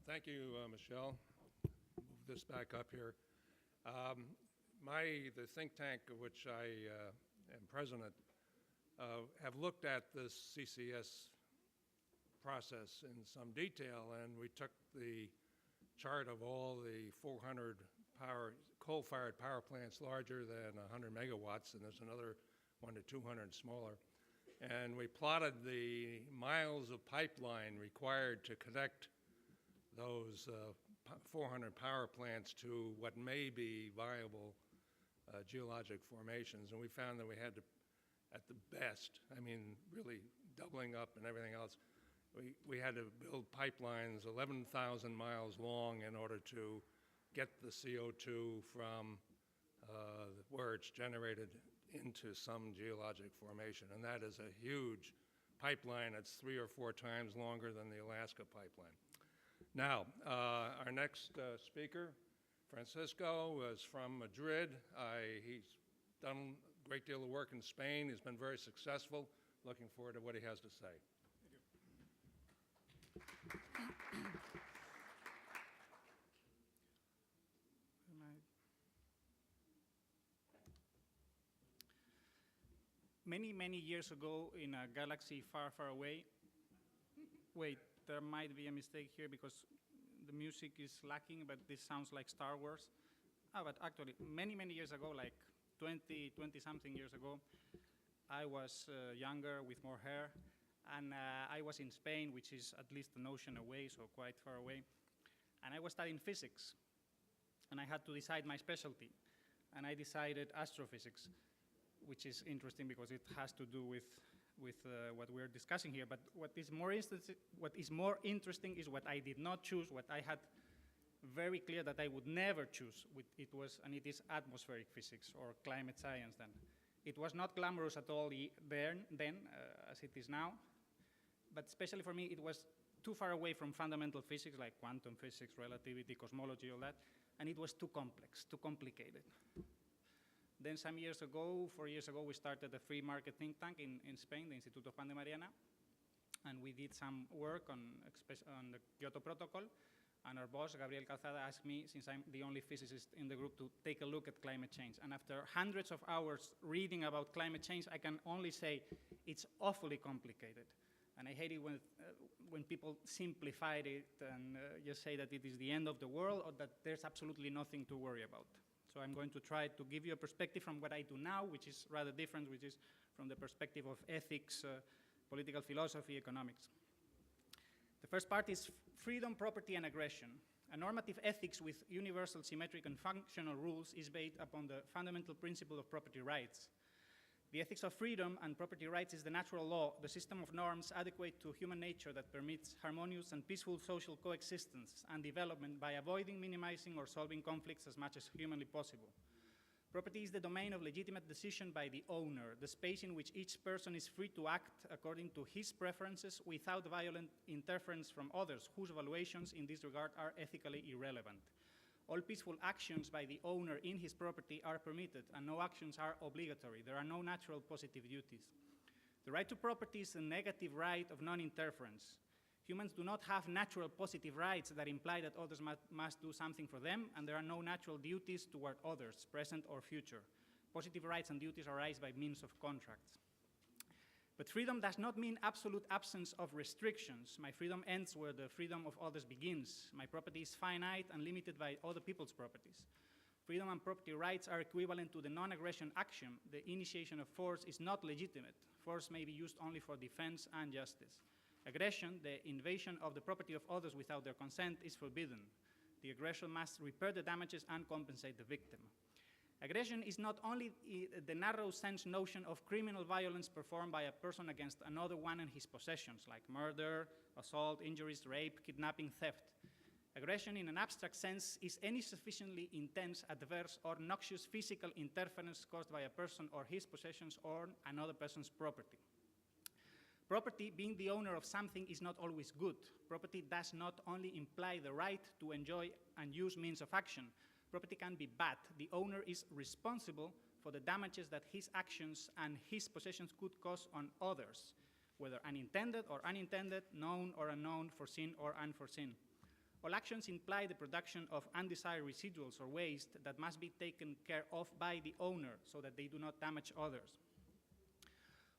Thank you, Michelle. Move this back up here. The think tank of which I am president have looked at this CCS process in some detail, and we took the chart of all the 400 coal-fired power plants larger than 100 megawatts, and there's another 1 to 200 smaller. And we plotted the miles of pipeline required to connect those 400 power plants to what may be viable geologic formations. And we found that we had to, at the best, I mean, really doubling up and everything else, we had to build pipelines 11,000 miles long in order to get the CO2 from where it's generated into some geologic formation. And that is a huge pipeline. It's 3 or 4 times longer than the Alaska pipeline. Now, our next speaker, Francisco, is from Madrid. He's done a great deal of work in Spain. He's been very successful. Looking forward to what he has to say. Many, many years ago, in a galaxy far, far away, wait, there might be a mistake here because the music is lacking, but this sounds like Star Wars. But actually, many, many years ago, like 20-something years ago, I was younger with more hair, and I was in Spain, which is at least an ocean away, so quite far away. And I was studying physics, and I had to decide my specialty. And I decided astrophysics, which is interesting because it has to do with what we're discussing here. But what is more interesting is what I did not choose, what I had very clear that I would never choose. It is atmospheric physics or climate science then. It was not glamorous at all then, as it is now. But especially for me, it was too far away from fundamental physics like quantum physics, relativity, cosmology, all that. And it was too complex, too complicated. Then some years ago, 4 years ago, we started a free market think tank in Spain, the Instituto Juan de Mariana, and we did some work on the Kyoto Protocol, and our boss, Gabriel Calzada, asked me, since I'm the only physicist in the group, to take a look at climate change. And after hundreds of hours reading about climate change, I can only say it's awfully complicated. And I hate it when people simplify it and just say that it is the end of the world or that there's absolutely nothing to worry about. So I'm going to try to give you a perspective from what I do now, which is rather different, which is from the perspective of ethics, political philosophy, economics. The first part is freedom, property, and aggression. A normative ethics with universal, symmetric, and functional rules is based upon the fundamental principle of property rights. The ethics of freedom and property rights is the natural law, the system of norms adequate to human nature that permits harmonious and peaceful social coexistence and development by avoiding, minimizing, or solving conflicts as much as humanly possible. Property is the domain of legitimate decision by the owner, the space in which each person is free to act according to his preferences without violent interference from others, whose valuations in this regard are ethically irrelevant. All peaceful actions by the owner in his property are permitted, and no actions are obligatory. There are no natural positive duties. The right to property is a negative right of non-interference. Humans do not have natural positive rights that imply that others must do something for them, and there are no natural duties toward others, present or future. Positive rights and duties arise by means of contracts. But freedom does not mean absolute absence of restrictions. My freedom ends where the freedom of others begins. My property is finite and limited by other people's properties. Freedom and property rights are equivalent to the non-aggression axiom. The initiation of force is not legitimate. Force may be used only for defense and justice. Aggression, the invasion of the property of others without their consent, is forbidden. The aggressor must repair the damages and compensate the victim. Aggression is not only the narrow sense notion of criminal violence performed by a person against another one and his possessions, like murder, assault, injuries, rape, kidnapping, theft. Aggression in an abstract sense is any sufficiently intense, adverse, or noxious physical interference caused by a person or his possessions or another person's property. Property, being the owner of something, is not always good. Property does not only imply the right to enjoy and use means of action. Property can be bad. The owner is responsible for the damages that his actions and his possessions could cause on others, whether unintended or unintended, known or unknown, foreseen or unforeseen. All actions imply the production of undesired residuals or waste that must be taken care of by the owner so that they do not damage others.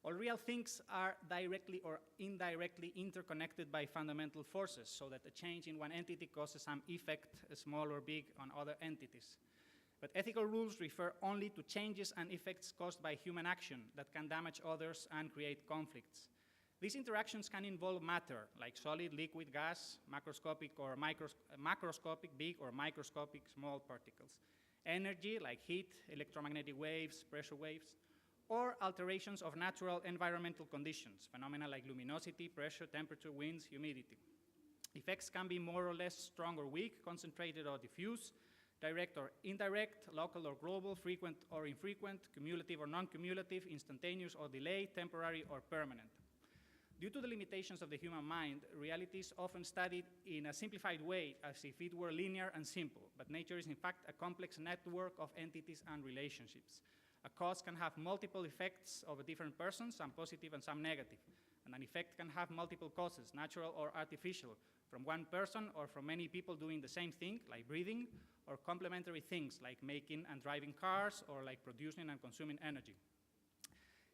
All real things are directly or indirectly interconnected by fundamental forces, so that a change in one entity causes some effect, small or big, on other entities. But ethical rules refer only to changes and effects caused by human action that can damage others and create conflicts. These interactions can involve matter, like solid, liquid, gas, macroscopic or macroscopic, big or microscopic, small particles. Energy, like heat, electromagnetic waves, pressure waves, or alterations of natural environmental conditions, phenomena like luminosity, pressure, temperature, winds, humidity. Effects can be more or less strong or weak, concentrated or diffuse, direct or indirect, local or global, frequent or infrequent, cumulative or non-cumulative, instantaneous or delayed, temporary or permanent. Due to the limitations of the human mind, reality is often studied in a simplified way, as if it were linear and simple, but nature is in fact a complex network of entities and relationships. A cause can have multiple effects over different persons, some positive and some negative, and an effect can have multiple causes, natural or artificial, from one person or from many people doing the same thing, like breathing, or complementary things, like making and driving cars, or like producing and consuming energy.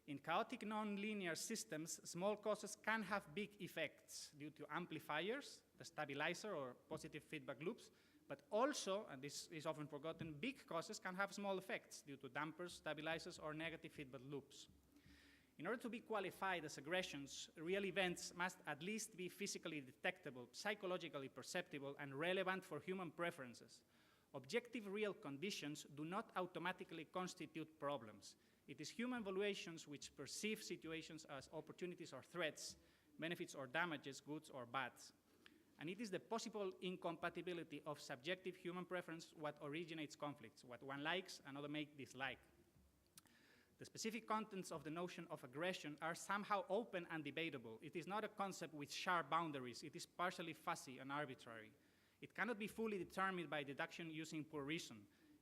In chaotic non-linear systems, small causes can have big effects due to amplifiers, the stabilizer or positive feedback loops, but also, and this is often forgotten, big causes can have small effects due to dampers, stabilizers, or negative feedback loops. In order to be qualified as aggressions, real events must at least be physically detectable, psychologically perceptible, and relevant for human preferences. Objective real conditions do not automatically constitute problems. It is human valuations which perceive situations as opportunities or threats, benefits or damages, goods or bads. And it is the possible incompatibility of subjective human preference what originates conflicts. What one likes, another may dislike. The specific contents of the notion of aggression are somehow open and debatable. It is not a concept with sharp boundaries. It is partially fuzzy and arbitrary. It cannot be fully determined by deduction using pure reason.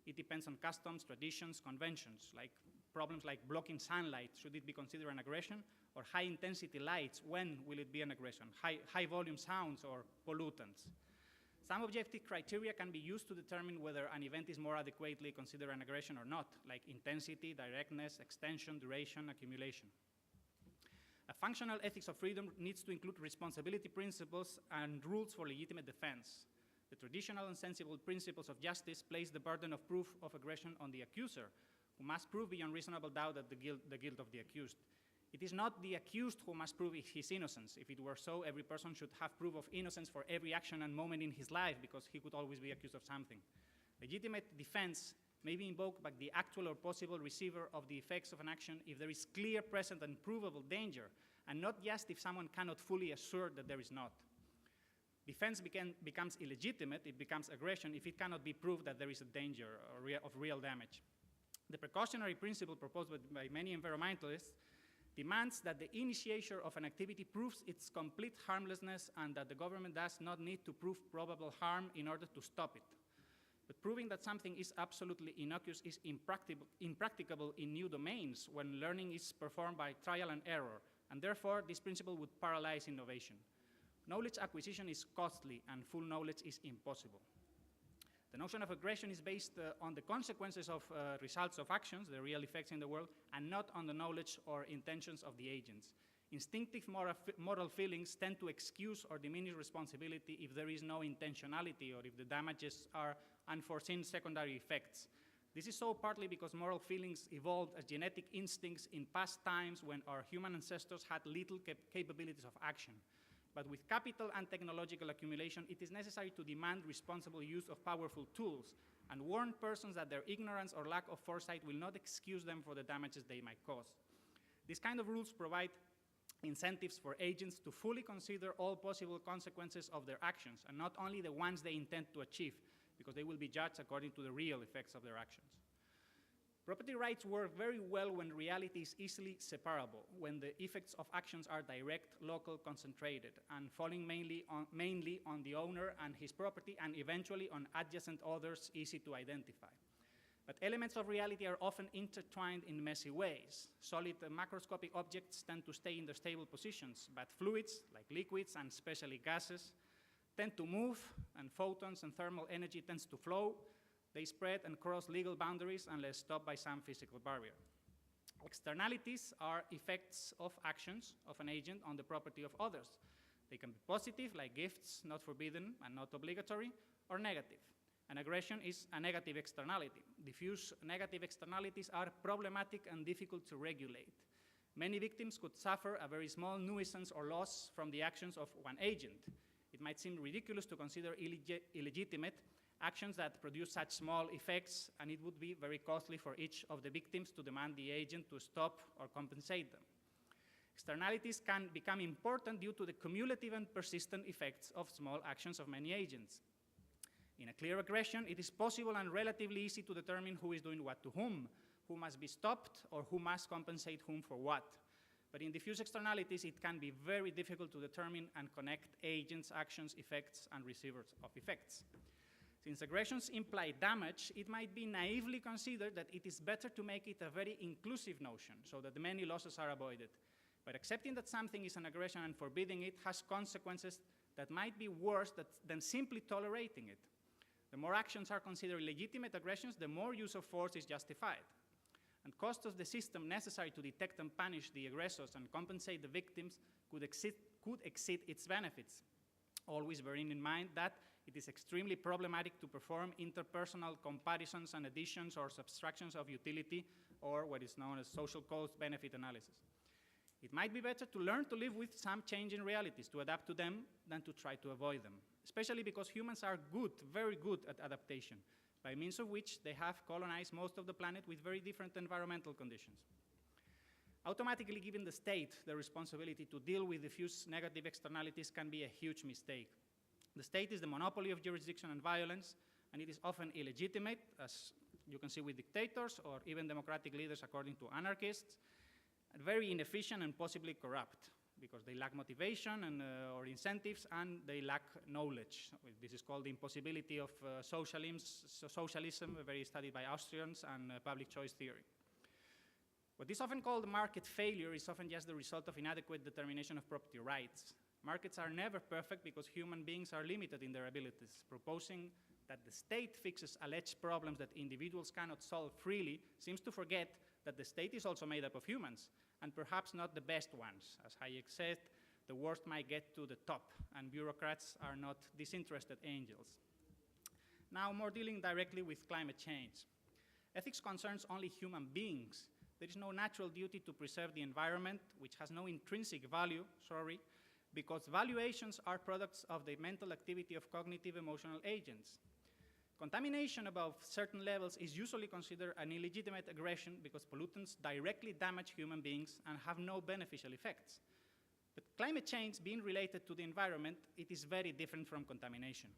It depends on customs, traditions, conventions, like problems like blocking sunlight. Should it be considered an aggression? Or high-intensity lights, when will it be an aggression? High-volume sounds or pollutants. Some objective criteria can be used to determine whether an event is more adequately considered an aggression or not, like intensity, directness, extension, duration, accumulation. A functional ethics of freedom needs to include responsibility principles and rules for legitimate defense. The traditional and sensible principles of justice place the burden of proof of aggression on the accuser, who must prove beyond reasonable doubt that the guilt of the accused. It is not the accused who must prove his innocence. If it were so, every person should have proof of innocence for every action and moment in his life, because he could always be accused of something. Legitimate defense may be invoked by the actual or possible receiver of the effects of an action if there is clear, present, and provable danger, and not just if someone cannot fully assert that there is not. Defense becomes illegitimate, it becomes aggression, if it cannot be proved that there is a danger of real damage. The precautionary principle proposed by many environmentalists demands that the initiator of an activity proves its complete harmlessness and that the government does not need to prove probable harm in order to stop it. But proving that something is absolutely innocuous is impracticable in new domains when learning is performed by trial and error, and therefore this principle would paralyze innovation. Knowledge acquisition is costly and full knowledge is impossible. The notion of aggression is based on the consequences of results of actions, the real effects in the world, and not on the knowledge or intentions of the agents. Instinctive moral feelings tend to excuse or diminish responsibility if there is no intentionality or if the damages are unforeseen secondary effects. This is so partly because moral feelings evolved as genetic instincts in past times when our human ancestors had little capabilities of action. But with capital and technological accumulation, it is necessary to demand responsible use of powerful tools and warn persons that their ignorance or lack of foresight will not excuse them for the damages they might cause. These kind of rules provide incentives for agents to fully consider all possible consequences of their actions, and not only the ones they intend to achieve, because they will be judged according to the real effects of their actions. Property rights work very well when reality is easily separable, when the effects of actions are direct, local, concentrated, and falling mainly on the owner and his property, and eventually on adjacent others easy to identify. But elements of reality are often intertwined in messy ways. Solid macroscopic objects tend to stay in their stable positions, but fluids, like liquids and especially gases, tend to move, and photons and thermal energy tends to flow. They spread and cross legal boundaries unless stopped by some physical barrier. Externalities are effects of actions of an agent on the property of others. They can be positive, like gifts, not forbidden and not obligatory, or negative. An aggression is a negative externality. Diffuse negative externalities are problematic and difficult to regulate. Many victims could suffer a very small nuisance or loss from the actions of one agent. It might seem ridiculous to consider illegitimate actions that produce such small effects, and it would be very costly for each of the victims to demand the agent to stop or compensate them. Externalities can become important due to the cumulative and persistent effects of small actions of many agents. In a clear aggression, it is possible and relatively easy to determine who is doing what to whom, who must be stopped, or who must compensate whom for what. But in diffuse externalities, it can be very difficult to determine and connect agents, actions, effects, and receivers of effects. Since aggressions imply damage, it might be naively considered that it is better to make it a very inclusive notion so that many losses are avoided. But accepting that something is an aggression and forbidding it has consequences that might be worse than simply tolerating it. The more actions are considered legitimate aggressions, the more use of force is justified. And cost of the system necessary to detect and punish the aggressors and compensate the victims could exceed its benefits, always bearing in mind that it is extremely problematic to perform interpersonal comparisons and additions or subtractions of utility, or what is known as social cost-benefit analysis. It might be better to learn to live with some changing realities, to adapt to them, than to try to avoid them, especially because humans are good, very good at adaptation, by means of which they have colonized most of the planet with very different environmental conditions. Automatically giving the state the responsibility to deal with diffuse negative externalities can be a huge mistake. The state is the monopoly of jurisdiction and violence, and it is often illegitimate, as you can see with dictators or even democratic leaders according to anarchists, and very inefficient and possibly corrupt, because they lack motivation or incentives, and they lack knowledge. This is called the impossibility of socialism, very studied by Austrians, and public choice theory. What is often called market failure is often just the result of inadequate determination of property rights. Markets are never perfect because human beings are limited in their abilities. Proposing that the state fixes alleged problems that individuals cannot solve freely seems to forget that the state is also made up of humans, and perhaps not the best ones. As Hayek said, the worst might get to the top, and bureaucrats are not disinterested angels. Now, more dealing directly with climate change. Ethics concerns only human beings. There is no natural duty to preserve the environment, which has no intrinsic value, because valuations are products of the mental activity of cognitive emotional agents. Contamination above certain levels is usually considered an illegitimate aggression because pollutants directly damage human beings and have no beneficial effects. But climate change being related to the environment, it is very different from contamination.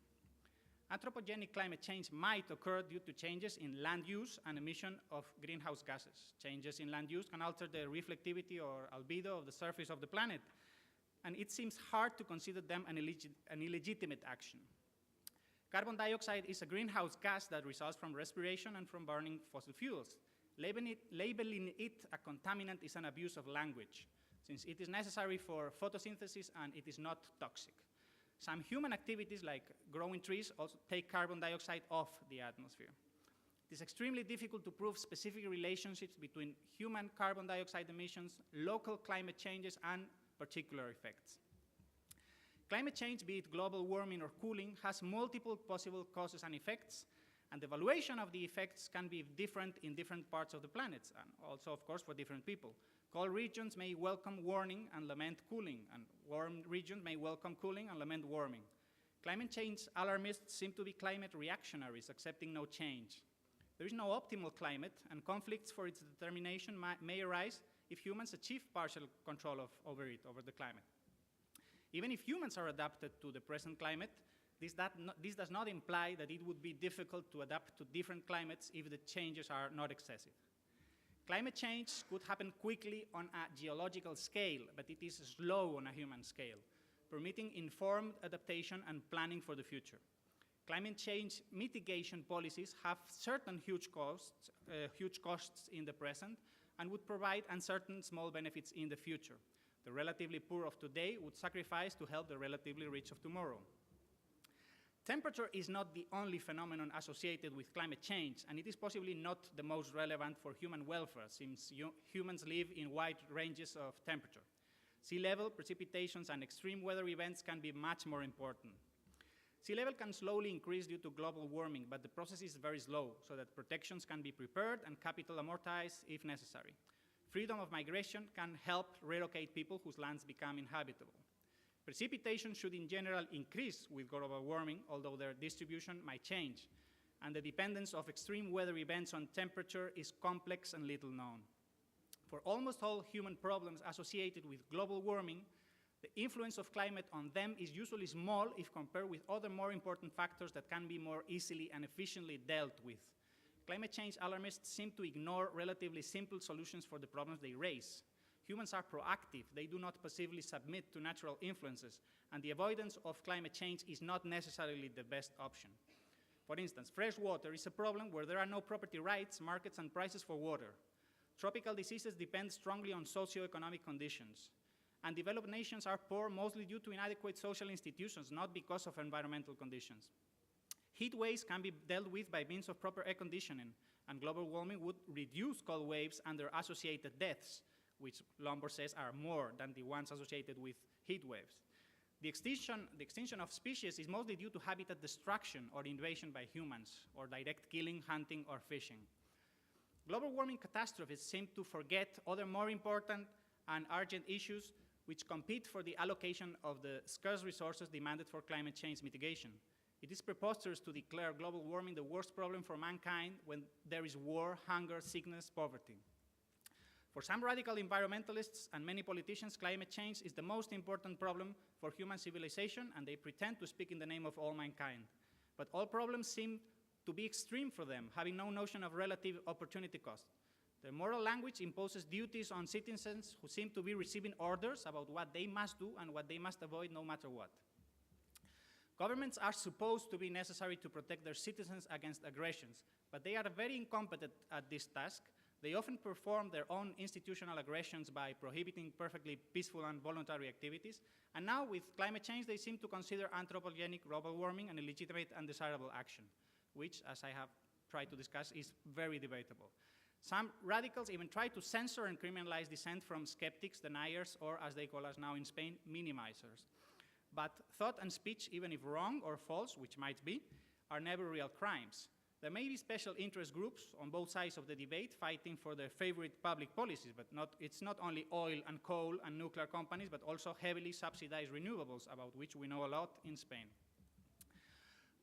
Anthropogenic climate change might occur due to changes in land use and emission of greenhouse gases. Changes in land use can alter the reflectivity or albedo of the surface of the planet, and it seems hard to consider them an illegitimate action. Carbon dioxide is a greenhouse gas that results from respiration and from burning fossil fuels. Labeling it a contaminant is an abuse of language, since it is necessary for photosynthesis and it is not toxic. Some human activities, like growing trees, also take carbon dioxide off the atmosphere. It is extremely difficult to prove specific relationships between human carbon dioxide emissions, local climate changes, and particular effects. Climate change, be it global warming or cooling, has multiple possible causes and effects, and the evaluation of the effects can be different in different parts of the planet, and also, of course, for different people. Cold regions may welcome warming and lament cooling, and warm regions may welcome cooling and lament warming. Climate change alarmists seem to be climate reactionaries, accepting no change. There is no optimal climate, and conflicts for its determination may arise if humans achieve partial control over the climate. Even if humans are adapted to the present climate, this does not imply that it would be difficult to adapt to different climates if the changes are not excessive. Climate change could happen quickly on a geological scale, but it is slow on a human scale, permitting informed adaptation and planning for the future. Climate change mitigation policies have certain huge costs in the present and would provide uncertain small benefits in the future. The relatively poor of today would sacrifice to help the relatively rich of tomorrow. Temperature is not the only phenomenon associated with climate change, and it is possibly not the most relevant for human welfare, since humans live in wide ranges of temperature. Sea level, precipitations, and extreme weather events can be much more important. Sea level can slowly increase due to global warming, but the process is very slow, so that protections can be prepared and capital amortized if necessary. Freedom of migration can help relocate people whose lands become inhabitable. Precipitation should in general increase with global warming, although their distribution might change, and the dependence of extreme weather events on temperature is complex and little known. For almost all human problems associated with global warming, the influence of climate on them is usually small if compared with other more important factors that can be more easily and efficiently dealt with. Climate change alarmists seem to ignore relatively simple solutions for the problems they raise. Humans are proactive. They do not passively submit to natural influences, and the avoidance of climate change is not necessarily the best option. For instance, fresh water is a problem where there are no property rights, markets, and prices for water. Tropical diseases depend strongly on socioeconomic conditions, and developed nations are poor mostly due to inadequate social institutions, not because of environmental conditions. Heat waves can be dealt with by means of proper air conditioning, and global warming would reduce cold waves and their associated deaths, which Lombard says are more than the ones associated with heat waves. The extinction of species is mostly due to habitat destruction or invasion by humans, or direct killing, hunting, or fishing. Global warming catastrophes seem to forget other more important and urgent issues which compete for the allocation of the scarce resources demanded for climate change mitigation. It is preposterous to declare global warming the worst problem for mankind when there is war, hunger, sickness, poverty. For some radical environmentalists and many politicians, climate change is the most important problem for human civilization, and they pretend to speak in the name of all mankind. But all problems seem to be extreme for them, having no notion of relative opportunity cost. Their moral language imposes duties on citizens who seem to be receiving orders about what they must do and what they must avoid no matter what. Governments are supposed to be necessary to protect their citizens against aggressions, but they are very incompetent at this task. They often perform their own institutional aggressions by prohibiting perfectly peaceful and voluntary activities. And now, with climate change, they seem to consider anthropogenic global warming an illegitimate and desirable action, which, as I have tried to discuss, is very debatable. Some radicals even try to censor and criminalize dissent from skeptics, deniers, or, as they call us now in Spain, minimizers. But thought and speech, even if wrong or false, which might be, are never real crimes. There may be special interest groups on both sides of the debate fighting for their favorite public policies, but it's not only oil and coal and nuclear companies, but also heavily subsidized renewables, about which we know a lot in Spain.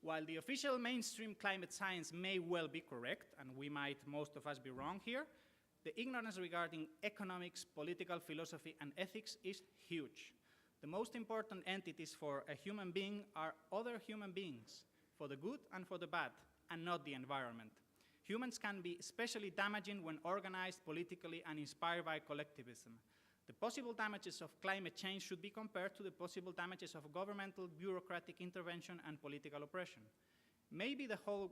While the official mainstream climate science may well be correct, and we might, most of us, be wrong here, the ignorance regarding economics, political philosophy, and ethics is huge. The most important entities for a human being are other human beings, for the good and for the bad, and not the environment. Humans can be especially damaging when organized politically and inspired by collectivism. The possible damages of climate change should be compared to the possible damages of governmental, bureaucratic intervention and political oppression. Maybe the whole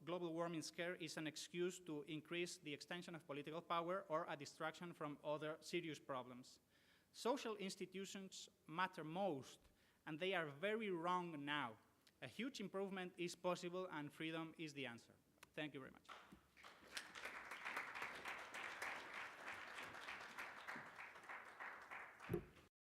global warming scare is an excuse to increase the extension of political power or a distraction from other serious problems. Social institutions matter most, and they are very wrong now. A huge improvement is possible, and freedom is the answer. Thank you very much.